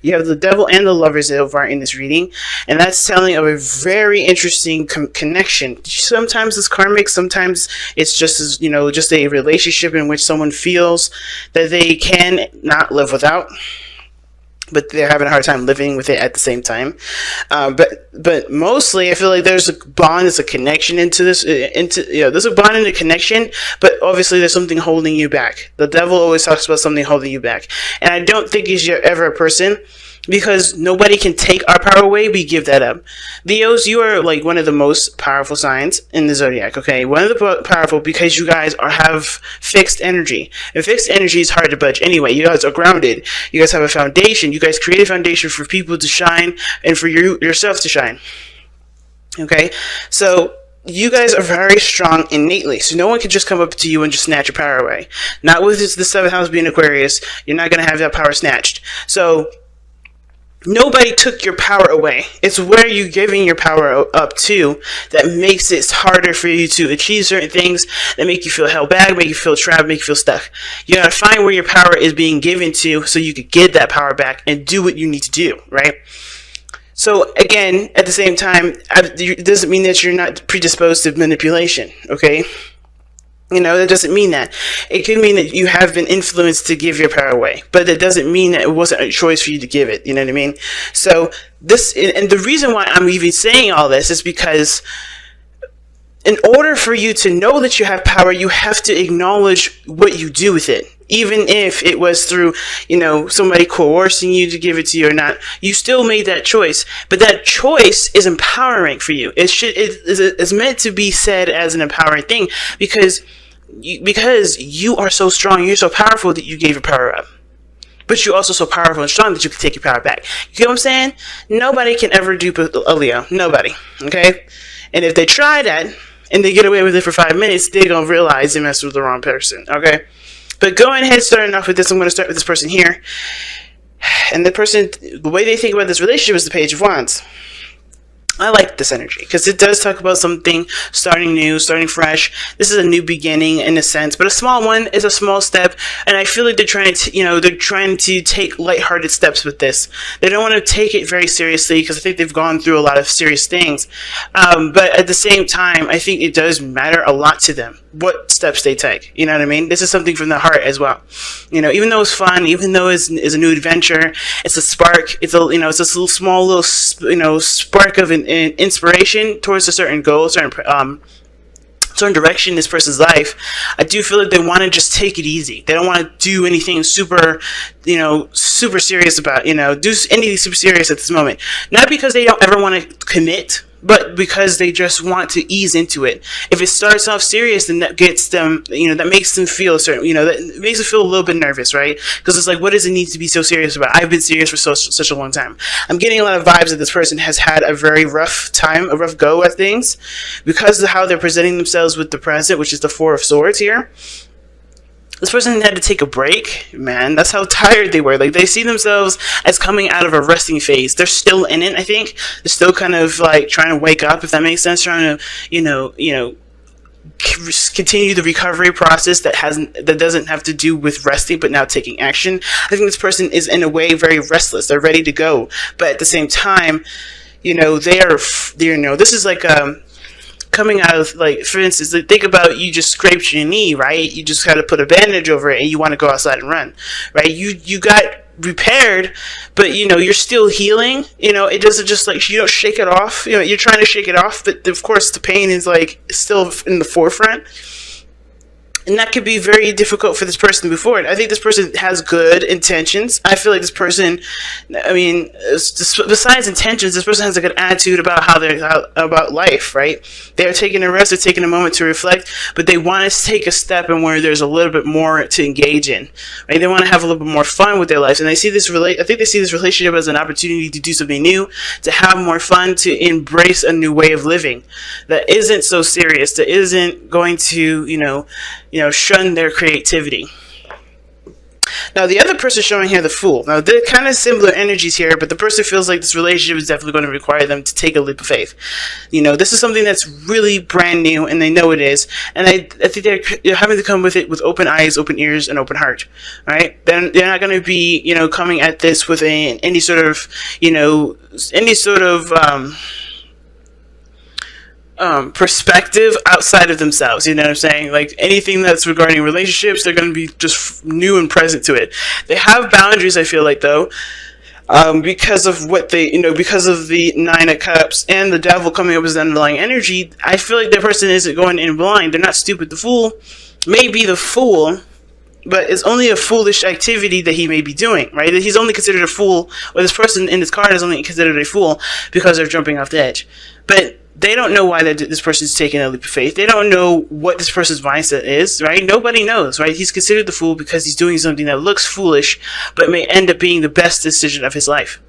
You have the Devil and the Lovers so far in this reading, and that's telling of a very interesting connection. Sometimes it's karmic, sometimes it's just as, just a relationship in which someone feels that they can not live without, but they're having a hard time living with it at the same time. But mostly, I feel like there's a bond, there's a connection into this, there's a bond and a connection, but obviously there's something holding you back. The devil always talks about something holding you back, and I don't think he's ever a person, because nobody can take our power away. We give that up. Leos, you are like one of the most powerful signs in the zodiac. Okay, one of the powerful, because you guys have fixed energy, and fixed energy is hard to budge anyway. You guys are grounded. You guys have a foundation. You guys create a foundation for people to shine and for yourself to shine. Okay, so you guys are very strong innately, so no one can just come up to you and just snatch your power away. Not with the 7th house being Aquarius. You're not going to have that power snatched. So nobody took your power away. It's where you're giving your power up to that makes it harder for you to achieve certain things, that make you feel held back, make you feel trapped, make you feel stuck. You gotta find where your power is being given to so you could get that power back and do what you need to do, right? So again, at the same time, it doesn't mean that you're not predisposed to manipulation, okay? That doesn't mean that. It could mean that you have been influenced to give your power away, but it doesn't mean that it wasn't a choice for you to give it. You know what I mean? So and the reason why I'm even saying all this is because in order for you to know that you have power, you have to acknowledge what you do with it. Even if it was through, somebody coercing you to give it to you or not, you still made that choice. But that choice is empowering for you. It's meant to be said as an empowering thing because you are so strong, you're so powerful that you gave your power up. But you're also so powerful and strong that you can take your power back. You get what I'm saying? Nobody can ever dupe a Leo. Nobody. Okay? And if they try that and they get away with it for 5 minutes, they're going to realize they messed with the wrong person. Okay? But going ahead, starting off with this, I'm going to start with this person here. And the way they think about this relationship is the Page of Wands. I like this energy because it does talk about something starting new, starting fresh. This is a new beginning in a sense, but a small one is a small step. And I feel like they're trying to take lighthearted steps with this. They don't want to take it very seriously because I think they've gone through a lot of serious things. But at the same time, I think it does matter a lot to them what steps they take. You know what I mean? This is something from the heart as well. Even though it's fun, even though it's a new adventure, it's a spark. It's a it's a small little spark of an inspiration towards a certain goal, certain direction in this person's life. I do feel like they want to just take it easy. They don't want to do anything super serious about, do anything super serious at this moment. Not because they don't ever want to commit, but because they just want to ease into it. If it starts off serious, then that gets them, that makes them feel certain, that makes them feel a little bit nervous, right? Because it's like, what does it need to be so serious about? I've been serious for such a long time. I'm getting a lot of vibes that this person has had a very rough time, a rough go at things, because of how they're presenting themselves with the present, which is the Four of Swords here. This person had to take a break, man. That's how tired they were. Like, they see themselves as coming out of a resting phase. They're still in it, I think. They're still kind of like trying to wake up, if that makes sense. Trying to, continue the recovery process that doesn't have to do with resting, but now taking action. I think this person is in a way very restless. They're ready to go, but at the same time, this is like coming out of, like, for instance, like, think about you just scraped your knee, right? You just got to put a bandage over it and you want to go outside and run, right? You got repaired, but you're still healing. It doesn't just, like, you don't shake it off. You're trying to shake it off, but of course the pain is, like, still in the forefront. And that could be very difficult for this person to move forward. I think this person has good intentions. I feel like this person, besides intentions, this person has a good attitude about about life, right? They're taking a rest, they're taking a moment to reflect, but they want to take a step in where there's a little bit more to engage in, right? They want to have a little bit more fun with their lives, and I think they see this relationship as an opportunity to do something new, to have more fun, to embrace a new way of living that isn't so serious, that isn't going to, shun their creativity. Now, the other person showing here, the Fool. Now, they're kind of similar energies here, but the person feels like this relationship is definitely going to require them to take a leap of faith. You know, this is something that's really brand new, and they know it is. And I think they're having to come with it with open eyes, open ears, and open heart. Right? They're not going to be, you know, coming at this with any sort of, you know, any sort of perspective outside of themselves. You know what I'm saying? Like anything that's regarding relationships, they're going to be just new and present to it. They have boundaries, I feel like, though, because of what they, you know, because of the Nine of Cups and the Devil coming up as the underlying energy. I feel like that person isn't going in blind. They're not stupid. The Fool may be the fool, but it's only a foolish activity that he may be doing, right? He's only considered a fool, or this person in this card is only considered a fool because they're jumping off the edge. But they don't know why this person's taking a leap of faith. They don't know what this person's mindset is, right? Nobody knows, right? He's considered the fool because he's doing something that looks foolish, but may end up being the best decision of his life.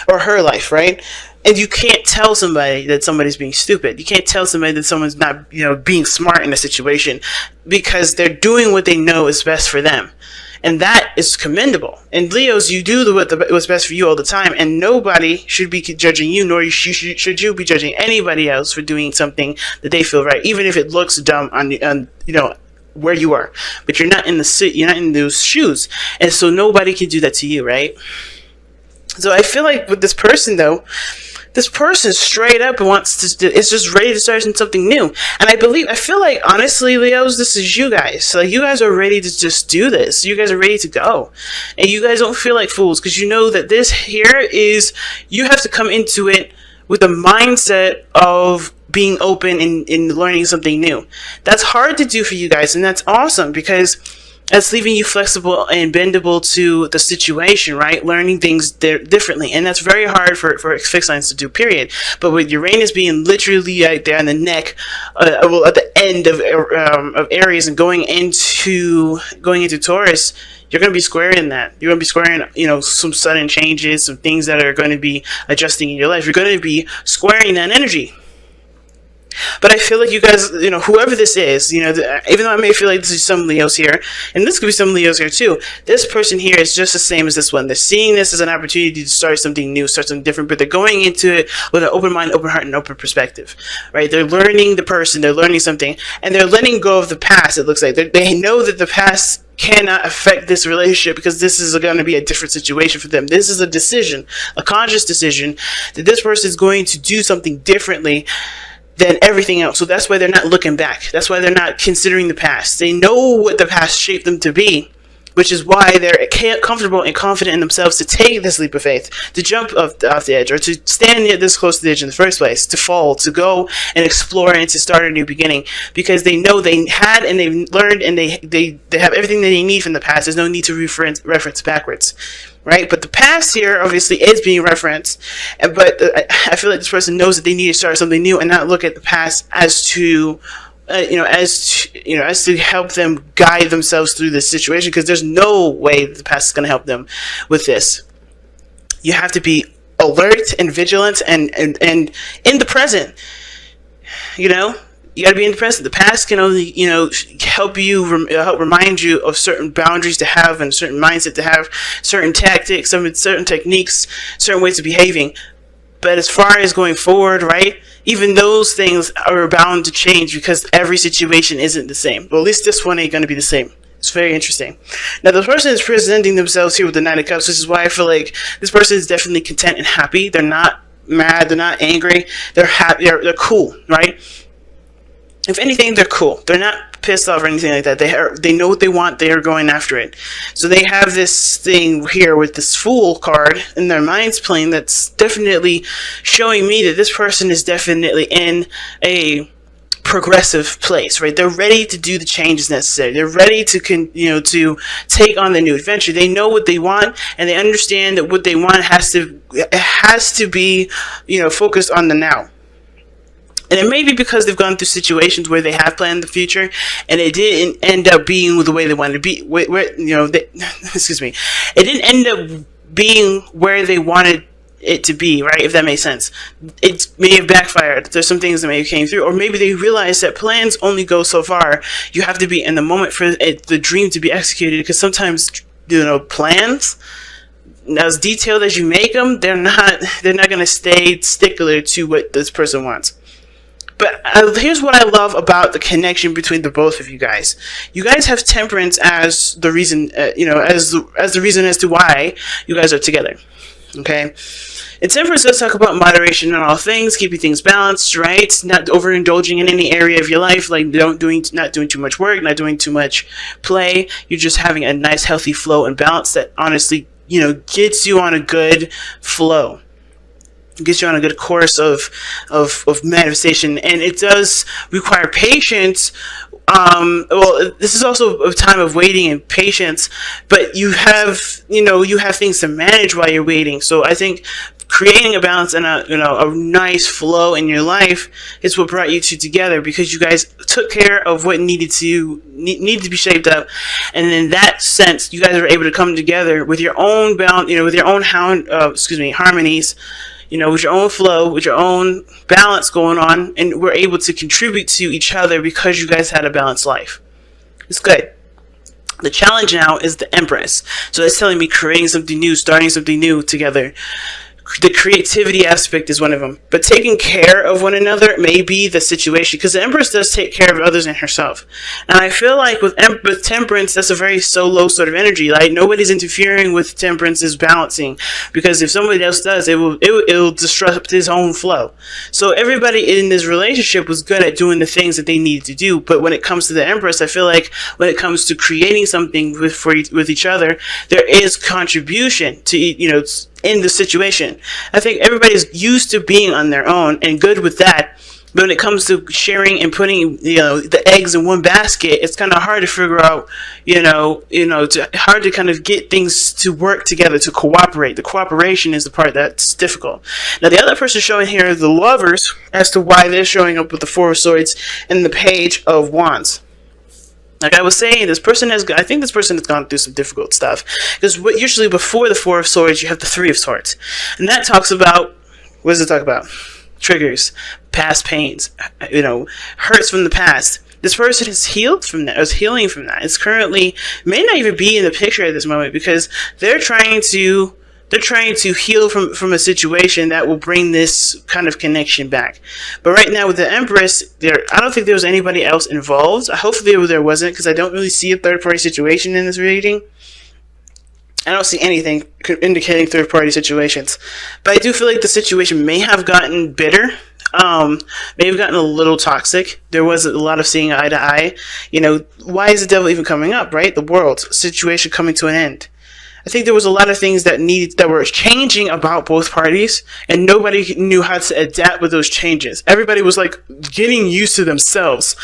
Or her life, right? And you can't tell somebody that somebody's being stupid. You can't tell somebody that someone's not, you know, being smart in a situation, because they're doing what they know is best for them. And that is commendable. And Leos, you do what's best for you all the time, and nobody should be judging you, nor should you be judging anybody else for doing something that they feel right, even if it looks dumb on you know, where you are. But you're not in those shoes, and so nobody can do that to you, right? So I feel like with this person, though, this person straight up wants to, is just ready to start something new. And I feel like, honestly, Leos, this is you guys. Like, you guys are ready to just do this. You guys are ready to go. And you guys don't feel like fools, because you know that this here is, you have to come into it with a mindset of being open and learning something new. That's hard to do for you guys, and that's awesome, because that's leaving you flexible and bendable to the situation, right? Learning things differently. And that's very hard for fixed signs to do, period. But with Uranus being literally right there in the neck, well, at the end of Aries and going into Taurus, you're going to be squaring that. You're going to be squaring, you know, some sudden changes, some things that are going to be adjusting in your life. You're going to be squaring that energy. But I feel like you guys, you know, whoever this is, you know, even though I may feel like this is some Leos here, and this could be some Leos here too, this person here is just the same as this one. They're seeing this as an opportunity to start something new, start something different, but they're going into it with an open mind, open heart, and open perspective, right? They're learning the person, they're learning something, and they're letting go of the past, it looks like. They know that the past cannot affect this relationship, because this is going to be a different situation for them. This is a decision, a conscious decision, that this person is going to do something differently than everything else. So that's why they're not looking back. That's why they're not considering the past. They know what the past shaped them to be, which is why they're comfortable and confident in themselves to take this leap of faith, to jump off the edge, or to stand this close to the edge in the first place, to fall, to go and explore, and to start a new beginning, because they know they had and they've learned, and they have everything that they need from the past. There's no need to reference backwards. Right? But the past here obviously is being referenced, but I feel like this person knows that they need to start something new and not look at the past as to help them guide themselves through this situation, because there's no way the past is going to help them with this. You have to be alert and vigilant and in the present. You know, you got to be in the present. The past can only, you know, help remind you of certain boundaries to have, and certain mindset to have, certain tactics, certain techniques, certain ways of behaving. But as far as going forward, right, even those things are bound to change, because every situation isn't the same. Well, at least this one ain't going to be the same. It's very interesting. Now, the person is presenting themselves here with the Nine of Cups, which is why I feel like this person is definitely content and happy. They're not mad. They're not angry. They're happy. They're cool, right? If anything, they're cool. They're not pissed off or anything like that. They know what they want. They are going after it. So they have this thing here with this Fool card in their minds plane that's definitely showing me that this person is definitely in a progressive place, right? They're ready to do the changes necessary. They're ready to to take on the new adventure. They know what they want, and they understand that what they want has to be, you know, focused on the now. And it may be because they've gone through situations where they have planned the future, and it didn't end up being the way they wanted to be. Excuse me. It didn't end up being where they wanted it to be, right? If that makes sense. It may have backfired. There's some things that may have came through, or maybe they realized that plans only go so far. You have to be in the moment for the dream to be executed, because sometimes, plans, as detailed as you make them, they're not going to stay stickler to what this person wants. But here's what I love about the connection between the both of you guys. You guys have temperance as the reason, as the reason as to why you guys are together. Okay? And temperance does talk about moderation in all things, keeping things balanced, right? Not overindulging in any area of your life, like not doing too much work, not doing too much play. You're just having a nice, healthy flow and balance that honestly, gets you on a good flow. Gets you on a good course of manifestation, and it does require patience. This is also a time of waiting and patience, but you have things to manage while you're waiting. So I think creating a balance and a nice flow in your life is what brought you two together, because you guys took care of what needed to be shaped up, and in that sense, you guys were able to come together with your own balance, with your own harmonies. With your own flow, with your own balance going on, and we're able to contribute to each other because you guys had a balanced life. It's good. The challenge now is the Empress. So it's telling me creating something new, starting something new together. The creativity aspect is one of them. But taking care of one another may be the situation, because the Empress does take care of others and herself. And I feel like with temperance, that's a very solo sort of energy. Like, nobody's interfering with temperance's balancing, because if somebody else does, it will disrupt his own flow. So everybody in this relationship was good at doing the things that they needed to do. But when it comes to the Empress, I feel like when it comes to creating something with each other, there is contribution to, in the situation. I think everybody's used to being on their own and good with that. But when it comes to sharing and putting, the eggs in one basket, it's kind of hard to figure out, hard to kind of get things to work together, to cooperate. The cooperation is the part that's difficult. Now, the other person showing here are the Lovers, as to why they're showing up with the Four of Swords and the Page of Wands. Like I was saying, I think this person has gone through some difficult stuff. Because usually before the Four of Swords, you have the Three of Swords. And that talks about, what does it talk about? Triggers, past pains, hurts from the past. This person is healed from that, is healing from that. It's currently, may not even be in the picture at this moment, because they're trying to heal from a situation that will bring this kind of connection back. But right now with the Empress, I don't think there was anybody else involved. Hopefully there wasn't, because I don't really see a third-party situation in this reading. I don't see anything indicating third-party situations. But I do feel like the situation may have gotten bitter. May have gotten a little toxic. There was a lot of seeing eye to eye. Why is the devil even coming up, right? The world situation coming to an end. I think there was a lot of things that were changing about both parties, and nobody knew how to adapt with those changes. Everybody was like getting used to themselves.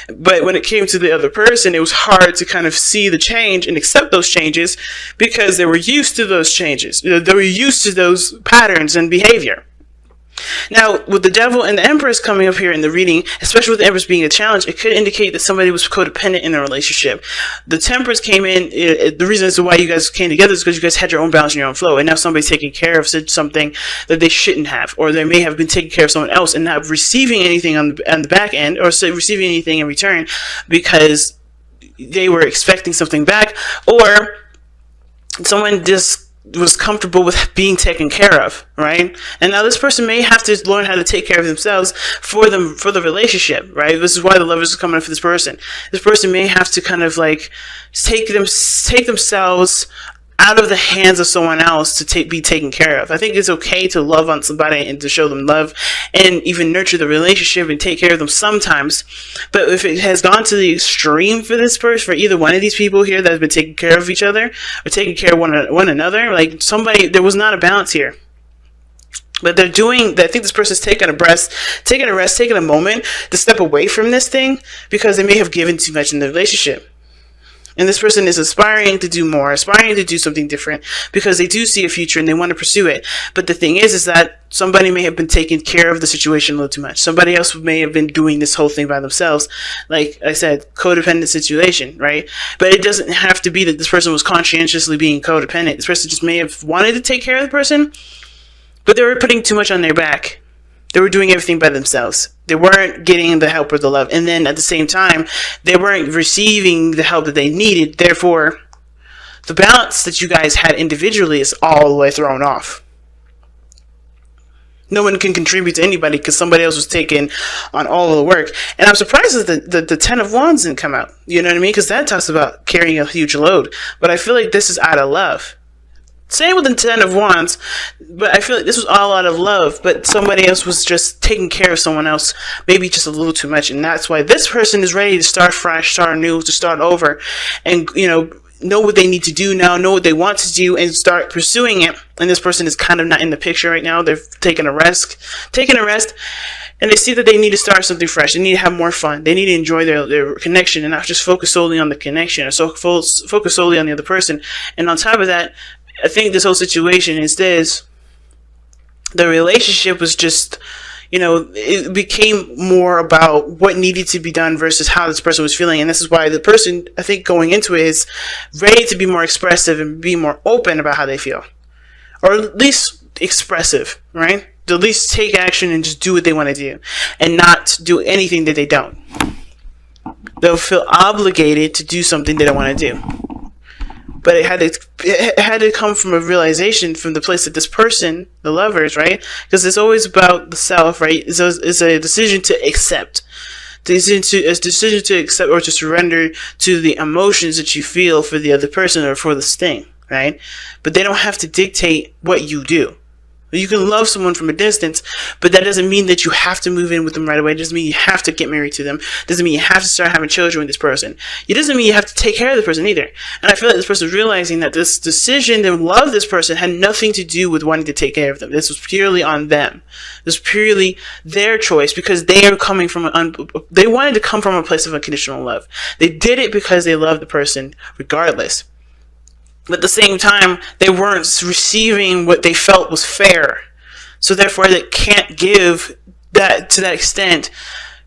But when it came to the other person, it was hard to kind of see the change and accept those changes, because they were used to those changes. They were used to those patterns and behavior. Now, with the Devil and the Empress coming up here in the reading, especially with the Empress being a challenge, it could indicate that somebody was codependent in a relationship. The Temperance came in, the reason as to why you guys came together is because you guys had your own balance and your own flow, and now somebody's taking care of something that they shouldn't have, or they may have been taking care of someone else and not receiving anything on the back end, or receiving anything in return because they were expecting something back, or someone just was comfortable with being taken care of, right? And now this person may have to learn how to take care of themselves for the relationship, right? This is why the Lovers is coming up for this person. This person may have to kind of like take themselves out of the hands of someone else to be taken care of. I think it's okay to love on somebody and to show them love and even nurture the relationship and take care of them sometimes. But if it has gone to the extreme for this person, for either one of these people here that have been taking care of each other or taking care of one another, like there was not a balance here. But I think this person's taking a rest, taking a moment to step away from this thing because they may have given too much in the relationship. And this person is aspiring to do more, aspiring to do something different because they do see a future and they want to pursue it. But the thing is that somebody may have been taking care of the situation a little too much. Somebody else may have been doing this whole thing by themselves. Like I said, codependent situation, right? But it doesn't have to be that this person was conscientiously being codependent. This person just may have wanted to take care of the person, but they were putting too much on their back. They were doing everything by themselves. They weren't getting the help or the love. And then at the same time, they weren't receiving the help that they needed. Therefore, the balance that you guys had individually is all the way thrown off. No one can contribute to anybody because somebody else was taking on all of the work. And I'm surprised that the Ten of Wands didn't come out. You know what I mean? Because that talks about carrying a huge load. But I feel like this is out of love. Same with the Ten of Wands, but I feel like this was all out of love, but somebody else was just taking care of someone else, maybe just a little too much, and that's why this person is ready to start fresh, start new, to start over, and, know what they need to do now, know what they want to do, and start pursuing it. And this person is kind of not in the picture right now. They're taking a rest, and they see that they need to start something fresh. They need to have more fun. They need to enjoy their connection and not just focus solely on the connection, or focus solely on the other person. And on top of that, I think this whole situation is this. The relationship was just, it became more about what needed to be done versus how this person was feeling. And this is why the person, I think, going into it is ready to be more expressive and be more open about how they feel. Or at least expressive, right? To at least take action and just do what they want to do. And not do anything that they don't. They'll feel obligated to do something they don't want to do. But it had to come from a realization from the place that this person, the lovers, right? Because it's always about the self, right? It's a decision to accept. A decision to accept or to surrender to the emotions that you feel for the other person or for this thing, right? But they don't have to dictate what you do. You can love someone from a distance, but that doesn't mean that you have to move in with them right away. It doesn't mean you have to get married to them. It doesn't mean you have to start having children with this person. It doesn't mean you have to take care of the person either. And I feel like this person is realizing that this decision to love this person had nothing to do with wanting to take care of them. This was purely on them. This was purely their choice because they are coming from they wanted to come from a place of unconditional love. They did it because they loved the person regardless. But at the same time, they weren't receiving what they felt was fair. So therefore, they can't give that to that extent,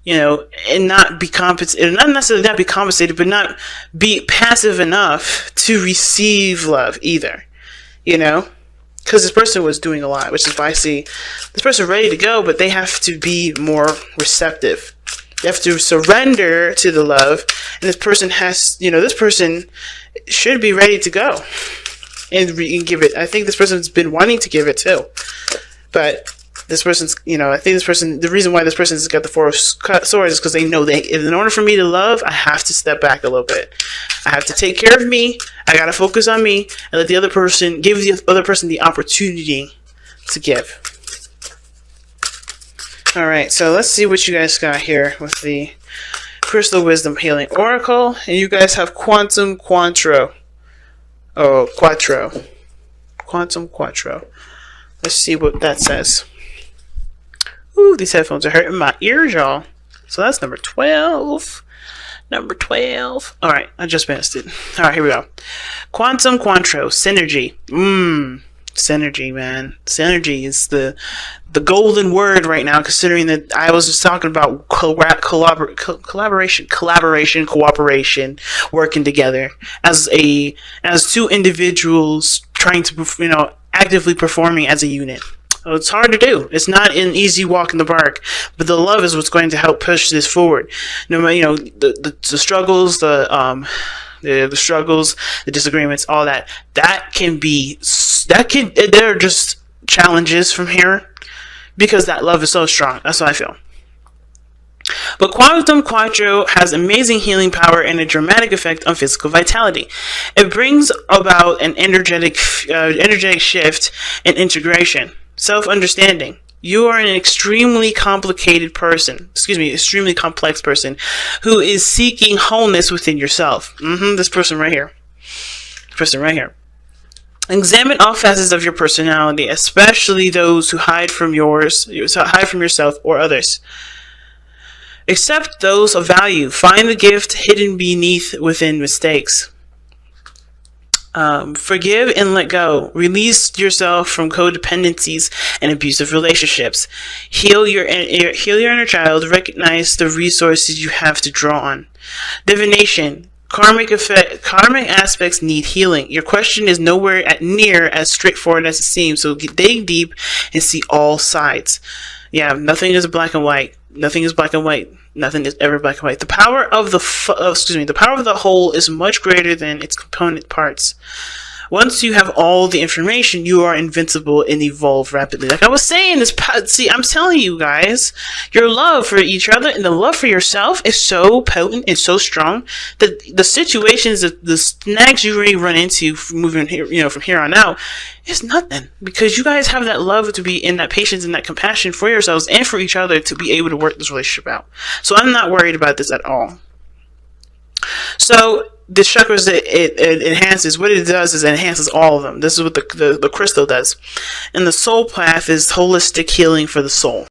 and not be compensated. Not necessarily not be compensated, but not be passive enough to receive love either. Because this person was doing a lot, which is why I see this person ready to go, but they have to be more receptive. They have to surrender to the love, and this person should be ready to go and give it. I think this person's been wanting to give it too, but this person's, I think this person, the reason why this person's got the Four of Swords is because they know that in order for me to love, I have to step back a little bit. I have to take care of me. I gotta focus on me and let the other person give the other person the opportunity to give. All right, so let's see what you guys got here with the Crystal Wisdom Healing Oracle, and you guys have Quantum Quattro. Quantum Quattro. Let's see what that says. Ooh, these headphones are hurting my ears, y'all. So that's number 12. Number 12. All right, I just missed it. All right, here we go. Quantum Quattro. Synergy. Synergy, man. Synergy is the golden word right now, considering that I was just talking about collaboration, cooperation, working together as two individuals trying to, actively performing as a unit. So it's hard to do. It's not an easy walk in the park, but the love is what's going to help push this forward. No matter, the struggles, the struggles, the disagreements, all that they're just challenges from here because that love is so strong. That's what I feel. But Quantum Quattro has amazing healing power and a dramatic effect on physical vitality. It brings about an energetic shift and integration, self-understanding. You are an extremely complex person who is seeking wholeness within yourself. This person right here. Examine all facets of your personality, especially those who hide from yourself or others. Accept those of value. Find the gift hidden within mistakes. Forgive and let go. Release yourself from codependencies and abusive relationships. Heal your inner child. Recognize the resources you have to draw on. Divination. Karmic aspects need healing. Your question is nowhere near as straightforward as it seems, so dig deep and see all sides. Yeah, nothing is black and white. Nothing is black and white. Nothing is ever black and white. The power of the power of the whole is much greater than its component parts. Once you have all the information, you are invincible and evolve rapidly. Like I was saying, I'm telling you guys, your love for each other and the love for yourself is so potent and so strong that the situations, the snags you really run into moving here, from here on out, is nothing, because you guys have that love to be in, that patience and that compassion for yourselves and for each other to be able to work this relationship out. So I'm not worried about this at all. So the chakras, it enhances. What it does is it enhances all of them. This is what the crystal does. And the soul path is holistic healing for the soul.